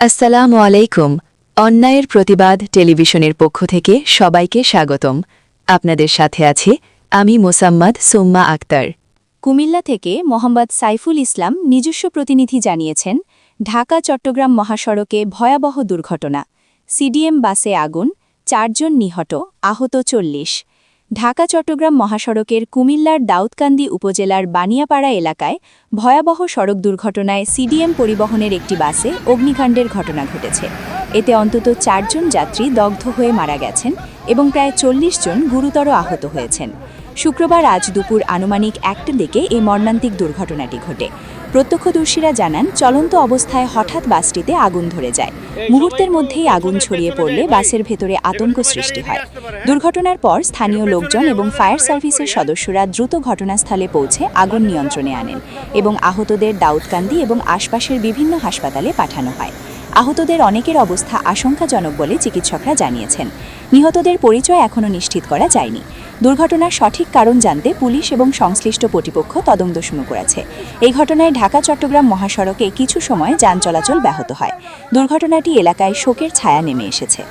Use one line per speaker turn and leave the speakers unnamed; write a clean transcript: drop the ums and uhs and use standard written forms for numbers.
আসসালামু আলাইকুম। অন্যায়ের প্রতিবাদ টেলিভিশনের পক্ষ থেকে সবাইকে স্বাগতম। আপনাদের সাথে আছি আমি মোসাম্মদ সুম্মা আক্তার।
কুমিল্লা থেকে মোহাম্মদ সাইফুল ইসলাম নিজস্ব প্রতিনিধি জানিয়েছেন, ঢাকা-চট্টগ্রাম মহাসড়কে ভয়াবহ দুর্ঘটনা। সিডিএম বাসে আগুন, ৪ জন নিহত, আহত ৪০। ঢাকা-চট্টগ্রাম মহাসড়কের কুমিল্লার দাউদকান্দি উপজেলার বানিয়াপাড়া এলাকায় ভয়াবহ সড়ক দুর্ঘটনায় সিডিএম পরিবহনের একটি বাসে অগ্নিকাণ্ডের ঘটনা ঘটেছে। এতে অন্তত ৪ জন যাত্রী দগ্ধ হয়ে মারা গেছেন এবং প্রায় ৪০ জন গুরুতর আহত হয়েছেন। শুক্রবার আজ দুপুর আনুমানিক ১টার দিকে এই মর্মান্তিক দুর্ঘটনাটি ঘটে। প্রত্যক্ষদর্শীরা জানান, চলন্ত অবস্থায় হঠাৎ বাসটিতে আগুন ধরে যায়। মুহূর্তের মধ্যেই আগুন ছড়িয়ে পড়লে বাসের ভেতরে আতঙ্ক সৃষ্টি হয়। দুর্ঘটনার পর স্থানীয় লোকজন এবং ফায়ার সার্ভিসের সদস্যরা দ্রুত ঘটনাস্থলে পৌঁছে আগুন নিয়ন্ত্রণে আনেন এবং আহতদের দাউদকান্দি এবং আশপাশের বিভিন্ন হাসপাতালে পাঠানো হয়। আহতদের অনেকের অবস্থা আশঙ্কাজনক বলে চিকিৎসকরা জানিয়েছেন। নিহতদের পরিচয় এখনও নিশ্চিত করা যায়নি। দুর্ঘটনার সঠিক কারণ জানতে পুলিশ এবং সংশ্লিষ্ট কর্তৃপক্ষ তদন্ত শুরু করেছে। এই ঘটনায় ঢাকা-চট্টগ্রাম মহাসড়কে কিছু সময় যান চলাচল ব্যাহত হয়। দুর্ঘটনাটি এলাকায় শোকের ছায়া নেমে এসেছে।